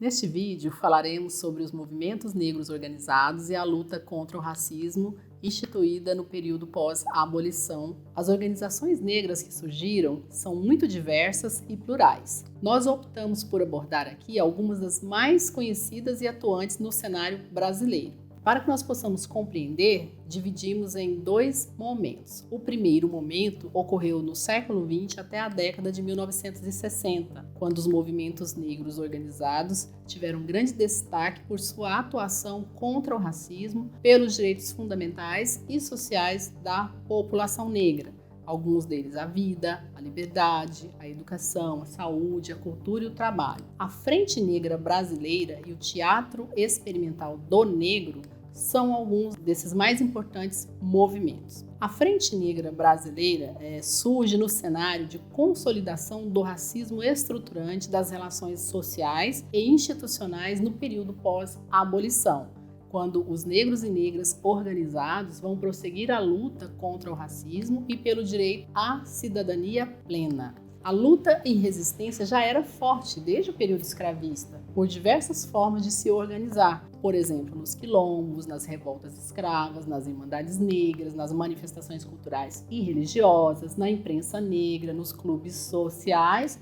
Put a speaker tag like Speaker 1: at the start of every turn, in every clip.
Speaker 1: Neste vídeo falaremos sobre os movimentos negros organizados e a luta contra o racismo instituída no período pós-abolição. As organizações negras que surgiram são muito diversas e plurais. Nós optamos por abordar aqui algumas das mais conhecidas e atuantes no cenário brasileiro. Para que nós possamos compreender, dividimos em dois momentos. O primeiro momento ocorreu no século XX até a década de 1960, quando os movimentos negros organizados tiveram grande destaque por sua atuação contra o racismo, pelos direitos fundamentais e sociais da população negra. Alguns deles a vida, a liberdade, a educação, a saúde, a cultura e o trabalho. A Frente Negra Brasileira e o Teatro Experimental do Negro são alguns desses mais importantes movimentos. A Frente Negra Brasileira surge no cenário de consolidação do racismo estruturante das relações sociais e institucionais no período pós-abolição, quando os negros e negras organizados vão prosseguir a luta contra o racismo e pelo direito à cidadania plena. A luta e resistência já era forte desde o período escravista, por diversas formas de se organizar, por exemplo, nos quilombos, nas revoltas escravas, nas irmandades negras, nas manifestações culturais e religiosas, na imprensa negra, nos clubes sociais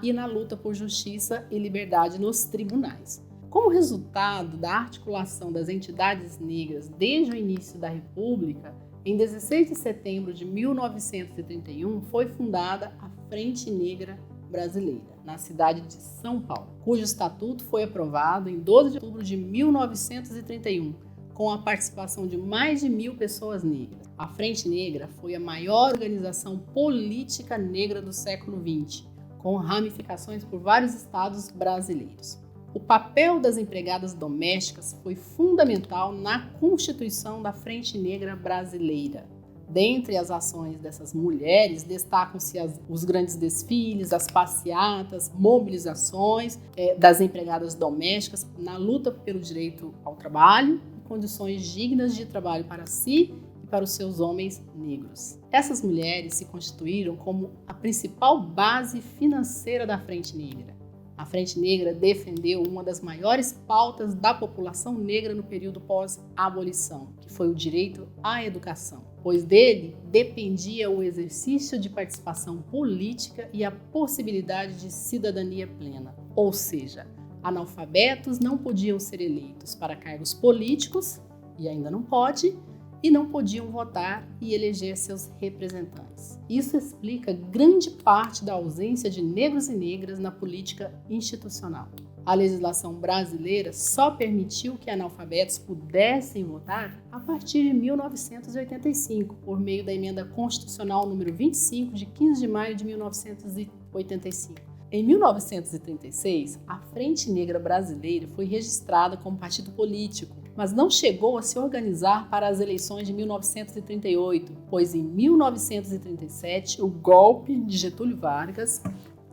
Speaker 1: e na luta por justiça e liberdade nos tribunais. Como resultado da articulação das entidades negras desde o início da República, em 16 de setembro de 1931 foi fundada a Frente Negra Brasileira, na cidade de São Paulo, cujo estatuto foi aprovado em 12 de outubro de 1931, com a participação de mais de 1.000 pessoas negras. A Frente Negra foi a maior organização política negra do século XX, com ramificações por vários estados brasileiros. O papel das empregadas domésticas foi fundamental na constituição da Frente Negra Brasileira. Dentre as ações dessas mulheres, destacam-se os grandes desfiles, as passeatas, mobilizações das empregadas domésticas na luta pelo direito ao trabalho e condições dignas de trabalho para si e para os seus homens negros. Essas mulheres se constituíram como a principal base financeira da Frente Negra. A Frente Negra defendeu uma das maiores pautas da população negra no período pós-abolição, que foi o direito à educação, pois dele dependia o exercício de participação política e a possibilidade de cidadania plena. Ou seja, analfabetos não podiam ser eleitos para cargos políticos, e ainda não pode, e não podiam votar e eleger seus representantes. Isso explica grande parte da ausência de negros e negras na política institucional. A legislação brasileira só permitiu que analfabetos pudessem votar a partir de 1985, por meio da Emenda Constitucional número 25, de 15 de maio de 1985. Em 1936, a Frente Negra Brasileira foi registrada como partido político, mas não chegou a se organizar para as eleições de 1938, pois em 1937 o golpe de Getúlio Vargas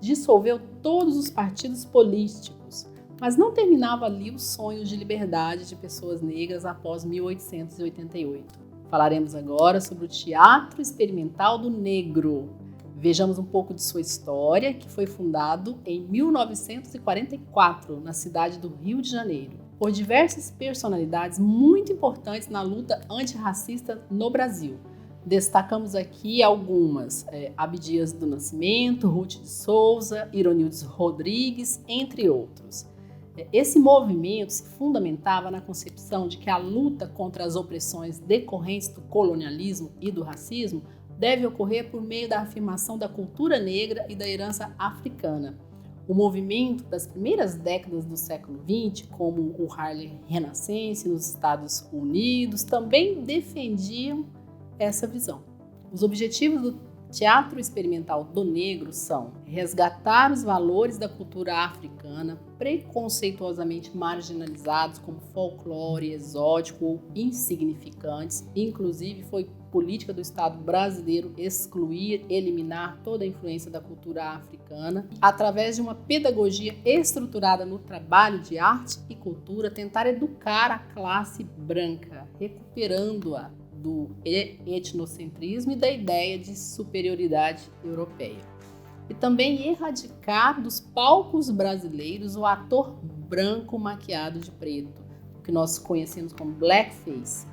Speaker 1: dissolveu todos os partidos políticos, mas não terminava ali o sonho de liberdade de pessoas negras após 1888. Falaremos agora sobre o Teatro Experimental do Negro. Vejamos um pouco de sua história, que foi fundado em 1944, na cidade do Rio de Janeiro, por diversas personalidades muito importantes na luta antirracista no Brasil. Destacamos aqui algumas: Abdias do Nascimento, Ruth de Souza, Ironildes Rodrigues, entre outros. Esse movimento se fundamentava na concepção de que a luta contra as opressões decorrentes do colonialismo e do racismo deve ocorrer por meio da afirmação da cultura negra e da herança africana. O movimento das primeiras décadas do século XX, como o Harlem Renascense nos Estados Unidos, também defendiam essa visão. Os objetivos do Teatro Experimental do Negro são resgatar os valores da cultura africana, preconceituosamente marginalizados como folclore, exótico ou insignificantes. Inclusive, foi política do Estado brasileiro excluir, eliminar toda a influência da cultura africana, através de uma pedagogia estruturada no trabalho de arte e cultura, tentar educar a classe branca, recuperando-a do etnocentrismo e da ideia de superioridade europeia. E também erradicar dos palcos brasileiros o ator branco maquiado de preto, o que nós conhecemos como blackface.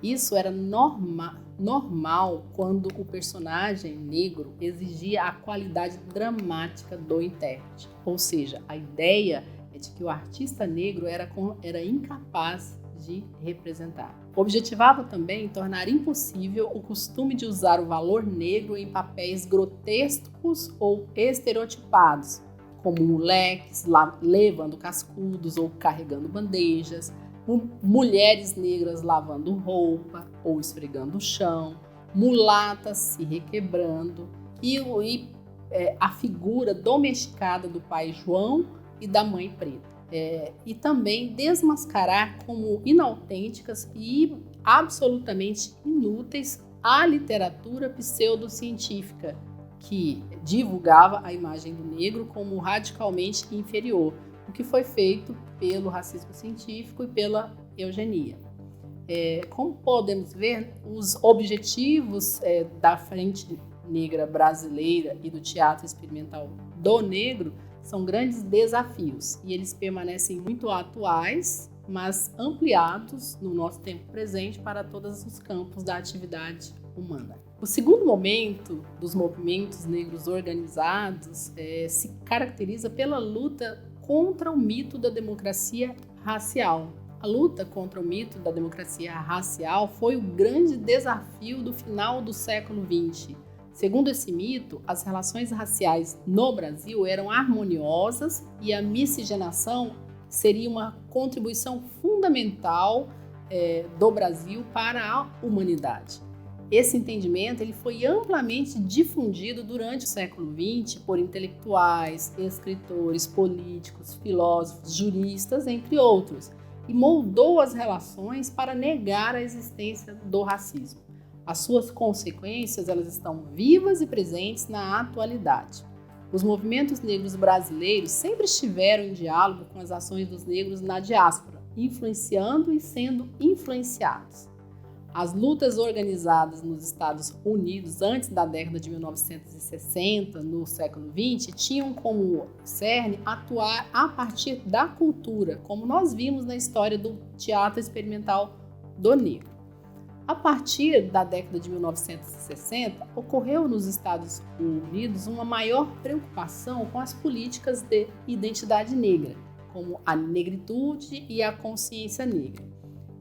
Speaker 1: Isso era normal quando o personagem negro exigia a qualidade dramática do intérprete. Ou seja, a ideia é de que o artista negro era incapaz de representar. Objetivava também tornar impossível o costume de usar o valor negro em papéis grotescos ou estereotipados, como moleques levando cascudos ou carregando bandejas, mulheres negras lavando roupa ou esfregando o chão, mulatas se requebrando e a figura domesticada do pai João e da mãe preta. E também desmascarar como inautênticas e absolutamente inúteis a literatura pseudocientífica, que divulgava a imagem do negro como radicalmente inferior, o que foi feito pelo racismo científico e pela eugenia. Como podemos ver, os objetivos da Frente Negra Brasileira e do Teatro Experimental do Negro são grandes desafios e eles permanecem muito atuais, mas ampliados no nosso tempo presente para todos os campos da atividade humana. O segundo momento dos movimentos negros organizados se caracteriza pela luta contra o mito da democracia racial. A luta contra o mito da democracia racial foi o grande desafio do final do século XX. Segundo esse mito, as relações raciais no Brasil eram harmoniosas e a miscigenação seria uma contribuição fundamental do Brasil para a humanidade. Esse entendimento ele foi amplamente difundido durante o século XX por intelectuais, escritores, políticos, filósofos, juristas, entre outros, e moldou as relações para negar a existência do racismo. As suas consequências elas estão vivas e presentes na atualidade. Os movimentos negros brasileiros sempre estiveram em diálogo com as ações dos negros na diáspora, influenciando e sendo influenciados. As lutas organizadas nos Estados Unidos antes da década de 1960, no século XX, tinham como cerne atuar a partir da cultura, como nós vimos na história do Teatro Experimental do Negro. A partir da década de 1960, ocorreu nos Estados Unidos uma maior preocupação com as políticas de identidade negra, como a negritude e a consciência negra.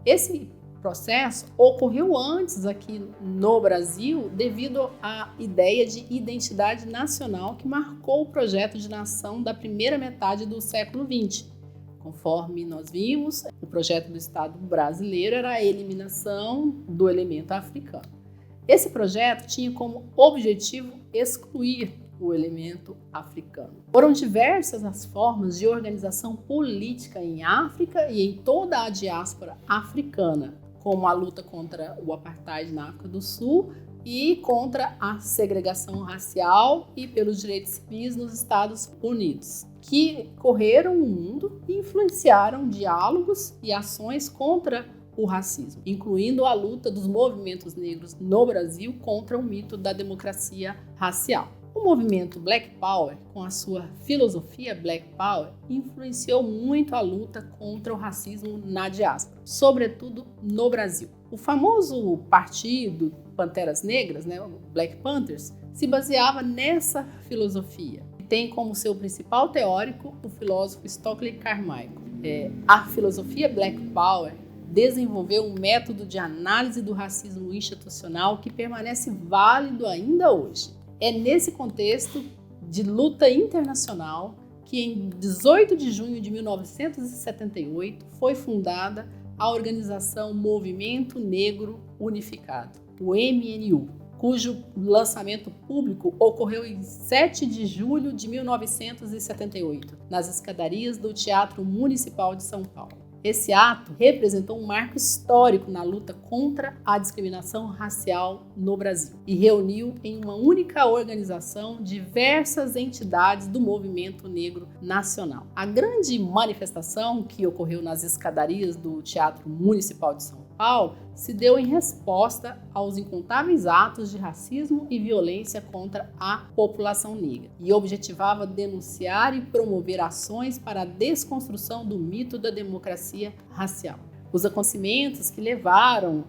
Speaker 1: Esse processo ocorreu antes aqui no Brasil devido à ideia de identidade nacional que marcou o projeto de nação da primeira metade do século XX. Conforme nós vimos, o projeto do Estado brasileiro era a eliminação do elemento africano. Esse projeto tinha como objetivo excluir o elemento africano. Foram diversas as formas de organização política em África e em toda a diáspora africana, como a luta contra o apartheid na África do Sul e contra a segregação racial e pelos direitos civis nos Estados Unidos, que correram o mundo e influenciaram diálogos e ações contra o racismo, incluindo a luta dos movimentos negros no Brasil contra o mito da democracia racial. O movimento Black Power, com a sua filosofia Black Power, influenciou muito a luta contra o racismo na diáspora, sobretudo no Brasil. O famoso partido Panteras Negras, o Black Panthers, se baseava nessa filosofia e tem como seu principal teórico o filósofo Stokely Carmichael. A filosofia Black Power desenvolveu um método de análise do racismo institucional que permanece válido ainda hoje. É nesse contexto de luta internacional que, em 18 de junho de 1978, foi fundada a organização Movimento Negro Unificado, o MNU, cujo lançamento público ocorreu em 7 de julho de 1978, nas escadarias do Teatro Municipal de São Paulo. Esse ato representou um marco histórico na luta contra a discriminação racial no Brasil e reuniu em uma única organização diversas entidades do movimento negro nacional. A grande manifestação que ocorreu nas escadarias do Teatro Municipal de São Paulo se deu em resposta aos incontáveis atos de racismo e violência contra a população negra e objetivava denunciar e promover ações para a desconstrução do mito da democracia racial. Os acontecimentos que levaram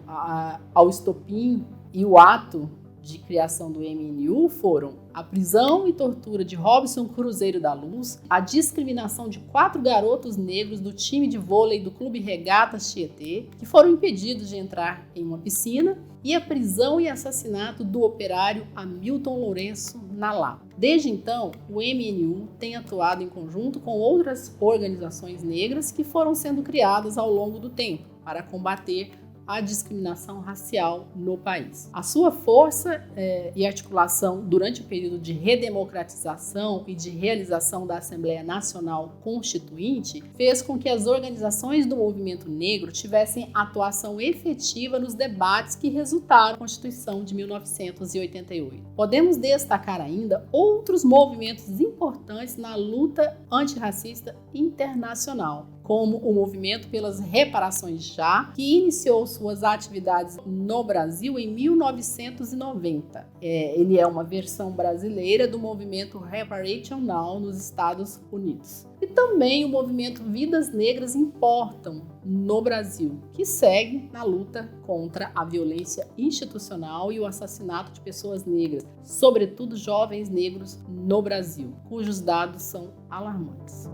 Speaker 1: ao estopim e o ato de criação do MNU foram a prisão e tortura de Robson Cruzeiro da Luz, a discriminação de 4 garotos negros do time de vôlei do Clube Regatas Tietê, que foram impedidos de entrar em uma piscina, e a prisão e assassinato do operário Hamilton Lourenço na Lapa. Desde então, o MNU tem atuado em conjunto com outras organizações negras que foram sendo criadas ao longo do tempo para combater a discriminação racial no país. A sua força e articulação durante o período de redemocratização e de realização da Assembleia Nacional Constituinte fez com que as organizações do movimento negro tivessem atuação efetiva nos debates que resultaram da Constituição de 1988. Podemos destacar ainda outros movimentos importantes na luta antirracista internacional, como o Movimento pelas Reparações Já, que iniciou suas atividades no Brasil em 1990. Ele é uma versão brasileira do movimento Reparation Now nos Estados Unidos. E também o movimento Vidas Negras Importam no Brasil, que segue na luta contra a violência institucional e o assassinato de pessoas negras, sobretudo jovens negros no Brasil, cujos dados são alarmantes.